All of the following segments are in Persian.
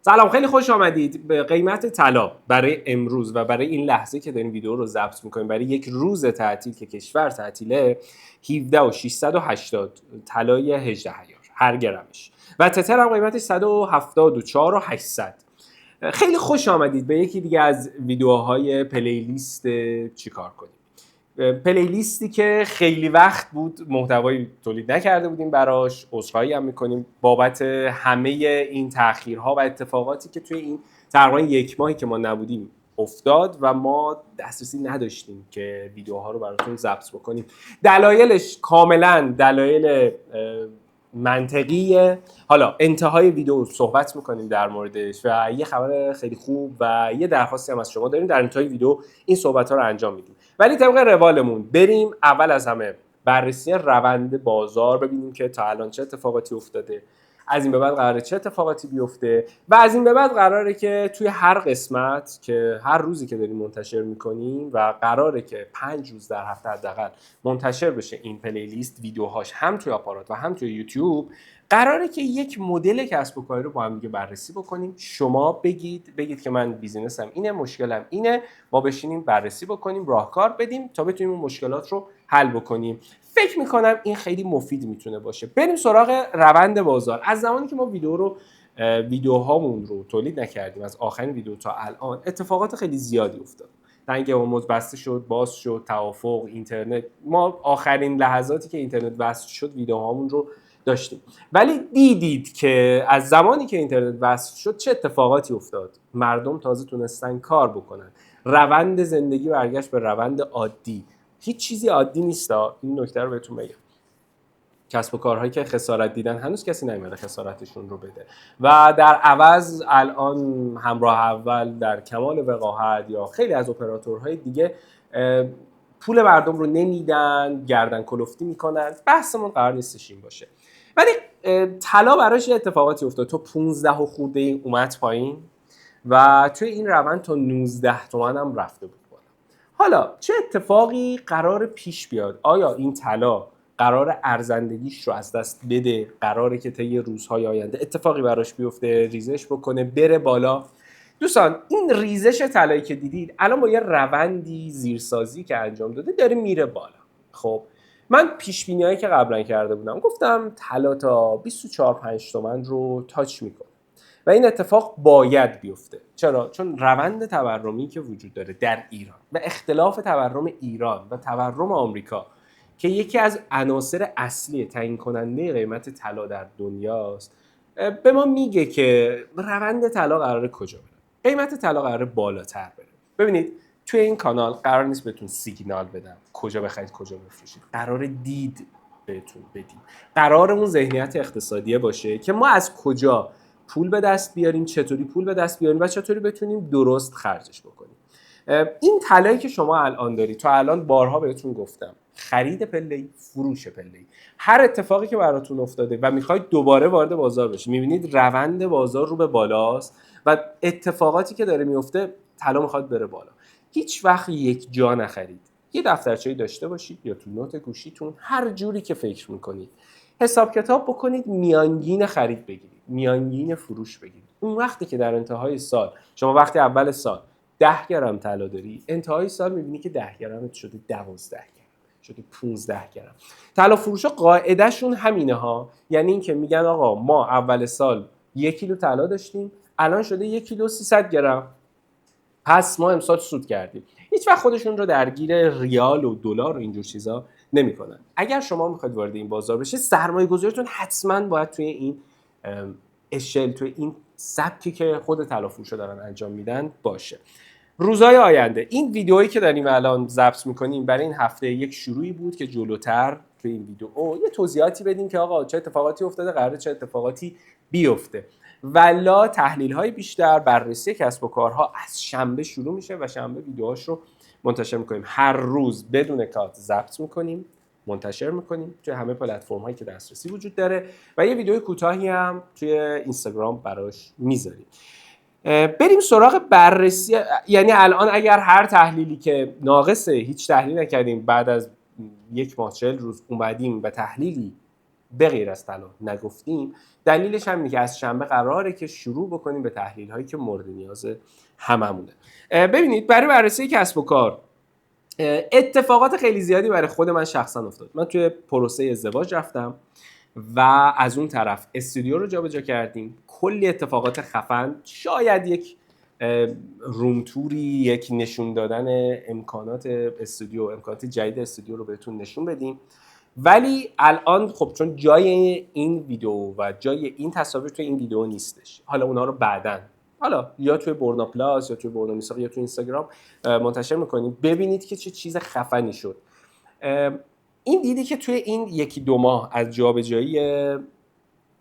سلام، خیلی خوش آمدید به قیمت طلا برای امروز و برای این لحظه که داریم ویدیو رو ضبط میکنیم، برای یک روز تعطیل که کشور تعطیله. 17,680 طلای 18 عیار هر گرمش و تتر هم قیمتش 174,800. خیلی خوش آمدید به یکی دیگه از ویدیوهای پلیلیست چیکار کنیم. پلیلیستی که خیلی وقت بود محتوایی تولید نکرده بودیم براش. عذرخواهی هم میکنیم بابت همه این تأخیرها و اتفاقاتی که توی این تقریبا یک ماهی که ما نبودیم افتاد و ما دسترسی نداشتیم که ویدیوها رو براتون ضبط بکنیم. دلایلش کاملا دلایل منطقیه. حالا انتهای ویدیو صحبت میکنیم در موردش و یه خبر خیلی خوب و یه درخواستی هم از شما داریم، در انتهای ویدیو این صحبت ها رو انجام میدیم. ولی طبق روالمون بریم اول از همه بررسی روند بازار ببینیم که تا الان چه اتفاقاتی افتاده، از این به بعد قراره چه اتفاقاتی بیفته و از این به بعد قراره که توی هر قسمت که هر روزی که داریم منتشر میکنیم و قراره که 5 روز در هفته حداقل منتشر بشه این پلیلیست ویدیوهاش، هم توی آپارات و هم توی یوتیوب، قراره که یک مدل کسب و کاری رو با هم دیگه بررسی بکنیم. شما بگید که من بیزینسم اینه، مشکلم اینه، ما بشینیم بررسی بکنیم، راهکار بدیم تا بتونیم اون مشکلات رو حل بکنیم. فکر میکنم این خیلی مفید میتونه باشه. بریم سراغ روند بازار. از زمانی که ما ویدیوهامون رو تولید نکردیم، از آخرین ویدیو تا الان اتفاقات خیلی زیادی افتاد. تنگ هرمز بسته شد، باز شد، توافق، اینترنت. ما آخرین لحظاتی که اینترنت وصل شد ویدیوهامون رو داشتیم. ولی دیدید که از زمانی که اینترنت وصل شد چه اتفاقاتی افتاد. مردم تازه تونستن کار بکنن. روند زندگی برگشت به روند عادی. هیچ چیزی عادی نیست. این نکته رو بهتون بگم. کسب و کارهایی که خسارت دیدن هنوز کسی نمیاد خسارتشون رو بده و در عوض الان همراه اول در کمال وقاحت یا خیلی از اپراتورهای دیگه پول مردم رو نمیدن، گردن کلفتی میکنن. بحثمون قرار نیستش این باشه. ولی طلا براش اتفاقاتی افتاد. تو 15 و خورده این اومد پایین و توی این روند تا 19 تومن هم رفته بود بالا. حالا چه اتفاقی قرار پیش بیاد؟ آیا این طلا قرار ارزندگیش رو از دست بده؟ قراره که طی روزهای آینده اتفاقی براش بیفته، ریزش بکنه، بره بالا؟ دوستان، این ریزش طلایی که دیدید الان با یه روندی زیرسازی که انجام داده داره میره بالا. خب من پیش بینیایی که قبلا کرده بودم گفتم طلا تا 24-5 تومن رو تاچ میکنه و این اتفاق باید بیفته. چرا؟ چون روند تورمی که وجود داره در ایران و اختلاف تورم ایران و تورم آمریکا که یکی از عناصر اصلی تعیین کننده قیمت طلا در دنیاست، به ما میگه که روند طلا قراره کجا بره. قیمت طلا قراره بالاتر بره. ببینید توی این کانال قرار نیست بهتون سیگنال بدم کجا بخرید کجا بفروشید. قراره دید بهتون بدیم. قرار اون ذهنیت اقتصادیه باشه که ما از کجا پول به دست بیاریم، چطوری پول به دست بیاریم و چطوری بتونیم درست خرجش بکنیم. این طلایی که شما الان دارید، تا الان بارها بهتون گفتم، خرید پله‌ای، فروش پله‌ای، هر اتفاقی که براتون افتاده و میخواید دوباره وارد بازار بشید، میبینید روند بازار رو به بالاست و اتفاقاتی که داره میفته طلا میخواد بره بالا. هیچ وقت یک جا نخرید. یه دفترچه‌ای داشته باشید یا تو نوت گوشیتون، هر جوری که فکر میکنید حساب کتاب بکنید، میانگین خرید بگیرید، میانگین فروش بگیرید. اون وقتی که در انتهای سال، شما وقتی اول سال 10 گرم طلا داری، انتهای سال میبینی که 10 گرمت شده 12 گرم، شده 15 گرم. طلا فروشا قاعدهشون همینه ها. یعنی این که میگن آقا ما اول سال 1 کیلو طلا داشتیم، الان شده 1 کیلو 300 گرم، پس ما امسال سود کردیم. هیچ وقت خودشون رو درگیر ریال و دلار و اینجور چیزا نمیکنن. اگر شما میخواید وارد این بازار بشید، سرمایه‌گذاریتون حتما باید توی این توی این سبکی که خود طلا فروشا دارن انجام میدن باشه. روزهای آینده، این ویدئویی که داریم الان ضبط میکنیم برای این هفته یک شروعی بود که جلوتر توی این ویدئو یه توضیحاتی بدیم که آقا چه اتفاقاتی افتاده، قراره چه اتفاقاتی بیفته. ولا تحلیل‌های بیشتر، بررسی کسب و کارها از شنبه شروع میشه و شنبه ویدئوهاش رو منتشر میکنیم. هر روز بدون کات ضبط میکنیم، منتشر میکنیم توی همه پلتفرم‌هایی که دسترسی وجود داره و یه ویدئوی کوتاهی هم توی اینستاگرام براش میذاریم. بریم سراغ بررسی. یعنی الان اگر هر تحلیلی که ناقصه، هیچ تحلیل نکردیم، بعد از 1 ماه 40 روز اومدیم و تحلیلی به غیر از طلا نگفتیم، دلیلش هم اینه که از شنبه قراره که شروع بکنیم به تحلیل هایی که مورد نیاز هممونه. ببینید برای بررسی کسب و کار اتفاقات خیلی زیادی برای خود من شخصا افتاد. من توی پروسه ازدواج رفتم و از اون طرف استودیو رو جابجا کردیم، کلی اتفاقات خفن، شاید یک روم توری، یک نشون دادن امکانات استودیو، امکانات جدید استودیو رو بهتون نشون بدیم. ولی الان خب چون جای این ویدیو و جای این تصاویر توی این ویدیو نیستش، حالا اونها رو بعداً حالا یا توی برنا پلاس یا توی برنا میساق یا توی اینستاگرام منتشر میکنیم، ببینید که چه چیز خفنی شد. این دیدی که توی این یکی دو ماه از جابجایی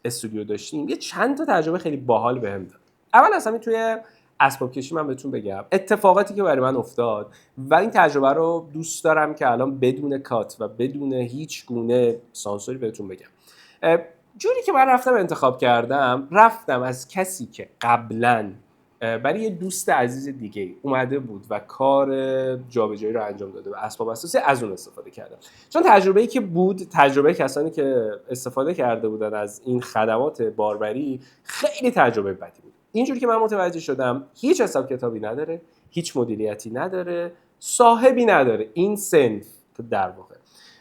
استودیو داشتیم، یه چند تا تجربه خیلی باحال بهم داد. اول از همین توی اسباب کشی من بهتون بگم اتفاقاتی که برای من افتاد و این تجربه رو دوست دارم که الان بدون کات و بدون هیچ گونه سانسوری بهتون بگم. جوری که من انتخاب کردم، رفتم از کسی که قبلاً برای یه دوست عزیز دیگه اومده بود و کار جابجایی رو انجام داده و اسباب اساسی از اون استفاده کردم. چون تجربه‌ای که بود، تجربه کسانی که استفاده کرده بودن از این خدمات باربری خیلی تجربه بدی بود. اینجوری که من متوجه شدم هیچ حساب کتابی نداره، هیچ مدیریتی نداره، صاحبی نداره. این صنف در واقع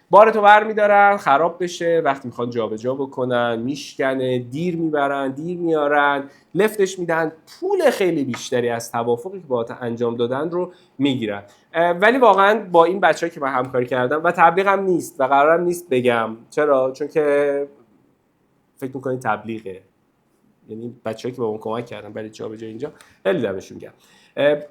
بارتو برمی‌دارن خراب بشه، وقتی میخوان جابجا بکنن میشکنه، دیر میبرن، دیر میارن، لفتش میدن، پول خیلی بیشتری از توافقی که باهات انجام دادن رو میگیرن. ولی واقعا با این بچه‌ها که من همکاری کردم و تبلیغم نیست و قرارم نیست بگم، چرا؟ چون که فکر می‌کنید تبلیغه، یعنی بچه‌ای که به اون کمک کردن برای جابجایی اینجا خیلی دمشون گرم.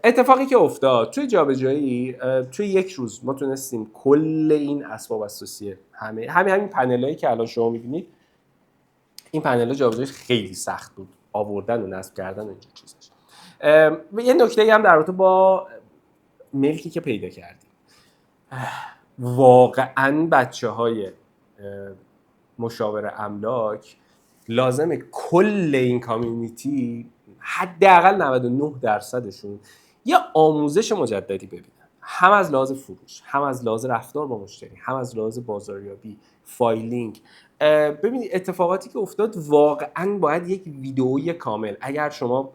اتفاقی که افتاد توی جابجایی، توی یک روز ما تونستیم کل این اسباب اساسی همین پنلایی که الان شما می‌بینید، این پنل‌ها جابجایی خیلی سخت بود، آوردن و نصب کردن و اینجور چیزاش. یه نکته‌ای هم در رابطه با ملکی که پیدا کردیم، واقعاً بچه‌های مشاور املاک لازمه کل این کامیونیتی حداقل 99%شون یه آموزش مجددی ببینن، هم از لحاظ فروش، هم از لحاظ رفتار با مشتری، هم از لحاظ بازاریابی، فایلینگ. ببینید اتفاقاتی که افتاد واقعا باید یک ویدئویی کامل، اگر شما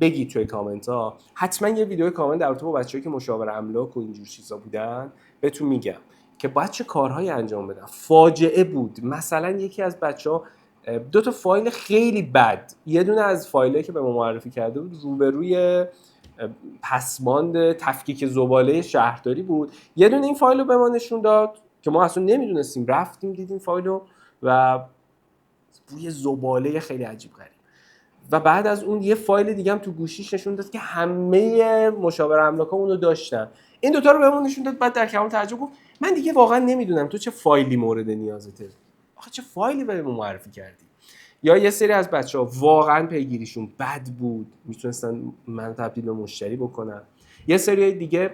بگید توی کامنت ها، حتما یه ویدیو کامل در رابطه با بچه‌ای که مشاور املاک و اینجور چیزا بودن بهتون میگم که باید چه کارهایی انجام بدن. فاجعه بود. مثلا یکی از بچه‌ها 2 تا فایل خیلی بد، یه دونه از فایلایی که به ما معرفی کرده بود روبروی پسماند تفکیک زباله شهرداری بود، یه دونه این فایل رو به ما نشون داد که ما اصلا نمیدونستیم، رفتیم دیدیم فایل رو و بوی زباله خیلی عجیب غریب. و بعد از اون یه فایل دیگه هم تو گوشیش نشون داد که همه مشاور املاک‌ها اونو داشتن. این دوتا رو بهمون نشون داد. بعد در کمال تعجب گفت من دیگه واقعا نمیدونم تو چه فایلی مورد نیازته، آخه چه فایلی بهمون معرفی کردی. یا یه سری از بچه‌ها واقعا پیگیریشون بد بود، میتونستن من تبدیل به مشتری بکنن. یه سری دیگه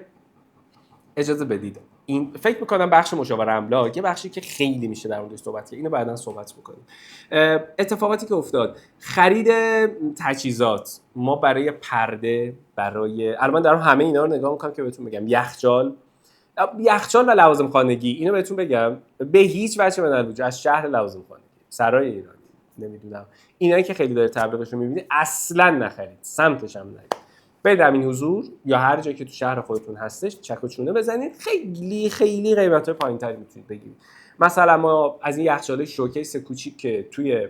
اجازه بدید، این فکر میکنم بخش مشاور املاک یه بخشی که خیلی میشه در موردش صحبت کرد، اینو بعداً صحبت میکنیم. اتفاقاتی که افتاد، خرید تجهیزات، ما برای پرده، برای الان دارم همه اینا رو نگاه میکنم که بهتون بگم، یخچال و لوازم خانگی، اینو بهتون بگم به هیچ وجه من الوجه از شهر لوازم خانگی سرای ایرانی، نمیدونم اینایی که خیلی داره تبلیغش رو میبینید اصلا نخرید، سمتش هم نرید. برید امین حضور یا هر جایی که تو شهر خودتون هستش چک و چونه بزنید، خیلی خیلی قیمت‌های پایین‌تری میتونید بگیرید. مثلا ما از این یخچالای شوکیس کوچیک که توی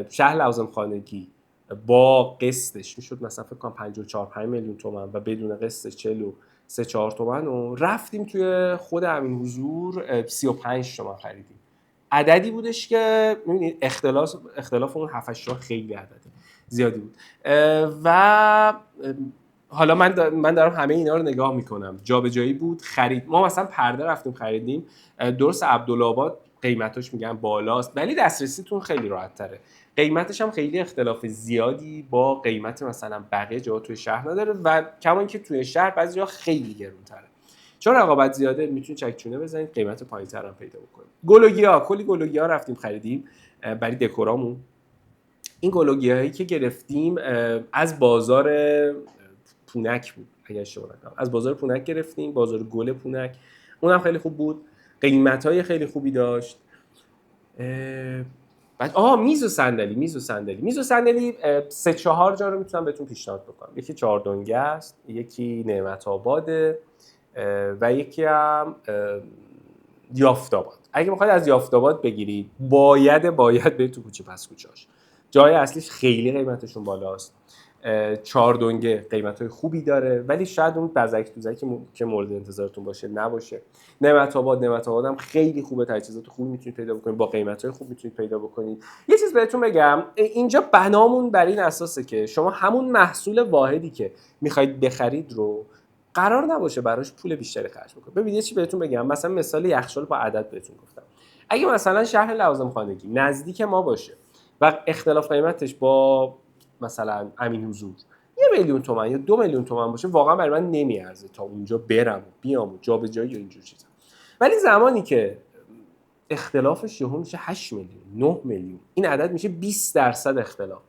شهر لوازم خانگی با قسطش میشد مثلا فکر کنم 54 5 میلیون تومان و بدون قسطش 43 4 تومان و رفتیم توی خود امین حضور 35 تومان خریدیم. عددی بودش که می‌بینید اختلاف اون 7 8 خیلی عدد زیادی بود. و حالا من دارم همه اینا رو نگاه میکنم، جابجایی بود، خرید. ما مثلا پرده رفتیم خریدیم، درست عبدالآباد قیمتاش میگن بالاست ولی دسترسیتون خیلی راحت تره، قیمتش هم خیلی اختلاف زیادی با قیمت مثلا بقیه جاها توی شهر نداره و کما اینکه توی شهر بعضی جا خیلی گرونتره. چون رقابت زیاده میتونید چکچونه بزنید، قیمت پایین‌تر هم پیدا بکنید. کلی گلوگیا رفتیم خریدیم برای دکورامون. این گلوگیاهایی که گرفتیم از بازار پونک بود، اگه اشتباه نکنم از بازار پونک گرفتیم، بازار گل پونک، اونم خیلی خوب بود، قیمت‌های خیلی خوبی داشت. بعد میز و صندلی 3-4 جا رو میتونم بهتون پیشنهاد بکنم. یکی چهاردنگه است، یکی نعمت آباده و یکی هم یافت‌آباد. اگه میخواید از یافت‌آباد بگیرید باید برید تو کوچه پس کوچه‌اش. جای اصلیش خیلی قیمتشون بالاست. چهاردنگه قیمت‌های خوبی داره ولی شاید اون بزک دوزکی که مورد انتظارتون باشه نباشه. نعمت آباد هم خیلی خوبه، تجهیزات خوبی میتونید پیدا بکنید، با قیمت‌های خوب میتونید پیدا بکنید. یه چیز بهتون بگم، اینجا بنامون بر این اساسه که شما همون محصول واحدی که میخواید بخرید رو قرار نباشه براش پول بیشتری خرج بکنید. ببینید چی بهتون بگم، مثلا مثال یخچال با عدد بهتون گفتم. اگه مثلا شهر لوازم خانگی نزدیک ما باشه و اختلاف قیمتش با مثلا امین حضور 1,000,000 تومان یا 2,000,000 تومان باشه، واقعا برای من نمیارزه تا اونجا برم و بیام و جابجایی و اینجور چیزا. ولی زمانی که اختلافش یهو میشه 8,000,000 9,000,000 این عدد میشه 20% اختلاف.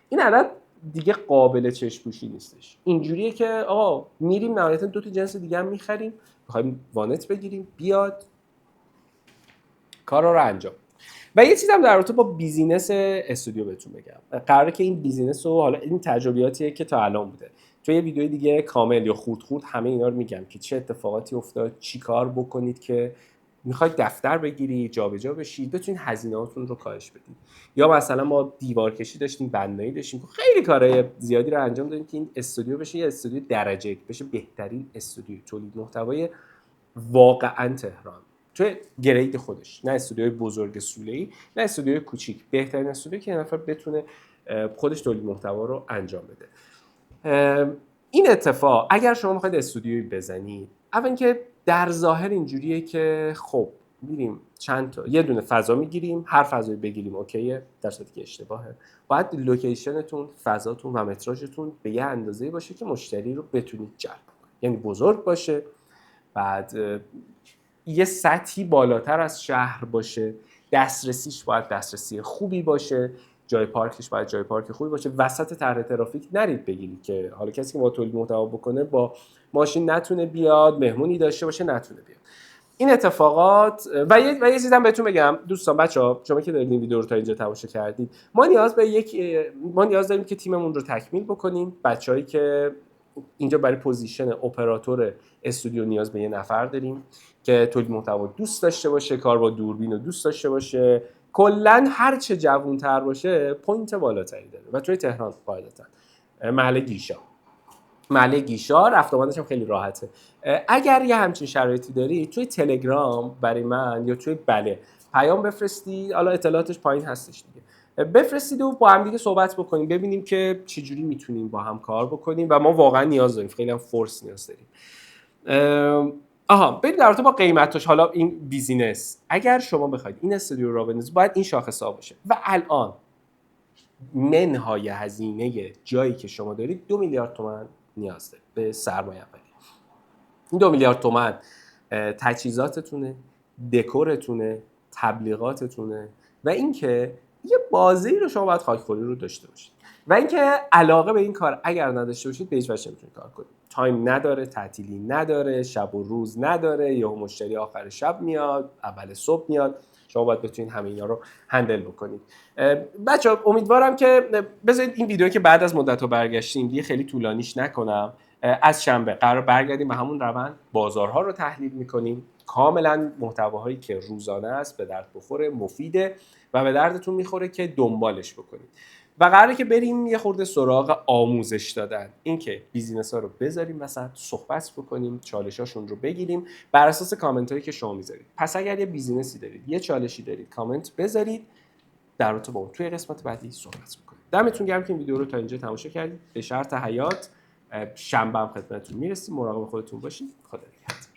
این عدد دیگه قابل چشم‌پوشی نیستش. اینجوریه که آقا میریم نهایتا 2 تا جنس دیگه هم میخریم، میخوایم وانت بگیریم بیاد کارا رو انجام. و یه چیزم در رابطه با بیزینس استودیو بهتون بگم. قراره که این بیزینس رو، حالا این تجربیاتیه که تا الان بوده، تو یه ویدیوی دیگه کامل یا خورد همه اینا رو میگم که چه اتفاقاتی افتاد، چی کار بکنید که میخواید دفتر بگیرید، جابجا بشید، بتونید هزینه‌هاتون رو کاهش بدید. یا مثلا ما دیوار کشی داشتیم، بندایی داشتیم، خیلی کارهای زیادی رو انجام دادیم که این استودیو بشه یه استودیو درجه یک، بشه بهترین استودیو تولید محتوای واقعا تهران توی گرید خودش، نه استودیوی بزرگ سوله‌ای، نه استودیوی کوچیک، بهترین استودیو که نفر بتونه خودش تولید محتوا رو انجام بده. این اتفاق اگر شما میخواید استودیویی بزنید، اول که در ظاهر اینجوریه که خب میریم چند تا یه دونه فضا میگیریم، هر فضایی بگیریم اوکیه، در صورتی که اشتباهه. باید لوکیشنتون، فضاتون و متراژتون به یه اندازه‌ای باشه که مشتری رو بتونید جلب کنید، یعنی بزرگ باشه، بعد یه سطحی بالاتر از شهر باشه، دسترسیش باید دسترسی خوبی باشه، جای پارکش باید جای پارک خوبی باشه، وسط طرح ترافیک نرید بگیرید که حالا کسی که با تولید محتوا بکنه با ماشین نتونه بیاد، مهمونی داشته باشه نتونه بیاد. این اتفاقات و یه چیزم بهتون بگم دوستان، بچه‌ها شما که دارید این ویدیو رو تا اینجا تماشا کردید، ما نیاز داریم که تیممون رو تکمیل بکنیم. بچه‌هایی که اینجا برای پوزیشن اپراتور استودیو نیاز به یه نفر داریم که تولید محتوا دوست داشته باشه، کار با دوربین رو دوست داشته باشه، کلا هر چه جوان‌تر باشه پوینت بالاتری داره و توی تهران قاعدتاً محله گیشا رفت آمدش هم خیلی راحته. اگر یه همچین شرایطی داری توی تلگرام برای من یا توی پیام بفرستید، حالا اطلاعاتش پایین هستش دیگه، بفرستید و با هم دیگه صحبت بکنیم، ببینیم که چجوری میتونیم با هم کار بکنیم و ما واقعا نیاز داریم، خیلی هم فورس نیاز داریم. بریم در رابطه با قیمتش. حالا این بیزینس اگر شما بخواید این استودیو رو بندازید باید این شاخص‌ها باشه و الان منهای هزینه جایی که شما دارید 2 میلیارد تومان نیاز دارید به سرمایه اولی. این 2 میلیارد تومان تجهیزاتتونه، دکورتونه، تبلیغاتتونه و اینکه یه بازی رو شما باید خاکخوری رو داشته باشید و اینکه علاقه به این کار اگر نداشته باشید به هیچ وجه نمیتونید کار کنید. تایم نداره، تعطیلی نداره، شب و روز نداره، یا مشتری آخر شب میاد، اول صبح میاد، شما باید بتونید همه اینا رو هندل بکنید. بچه‌ها امیدوارم که بذارید این ویدیو که بعد از مدت‌ها برگشتیم دیگه خیلی طولانیش نکنم. از شنبه قرار برگردیم به همون روند، بازارها رو تحلیل می‌کنیم، کاملا محتواهایی که روزانه است، به درد بخوره، مفیده و به دردتون میخوره که دنبالش بکنید. و قراره که بریم یه خورده سراغ آموزش دادن، اینکه بیزینس‌ها رو بذاریم وسط، صحبت بکنیم، چالشاشون رو بگیریم بر اساس کامنت‌هایی که شما میذارید. پس اگر یه بیزینسی دارید، یه چالشی دارید، کامنت بذارید، در رابطه با اون توی قسمت بعدی صحبت می‌کنیم. دمتون گرم که این ویدیو رو تا اینجا تماشا کردید. به شرط حیات شنبه هم خدمتتون میرسیم. مراقب خودتون باشید. خدا نگهدار.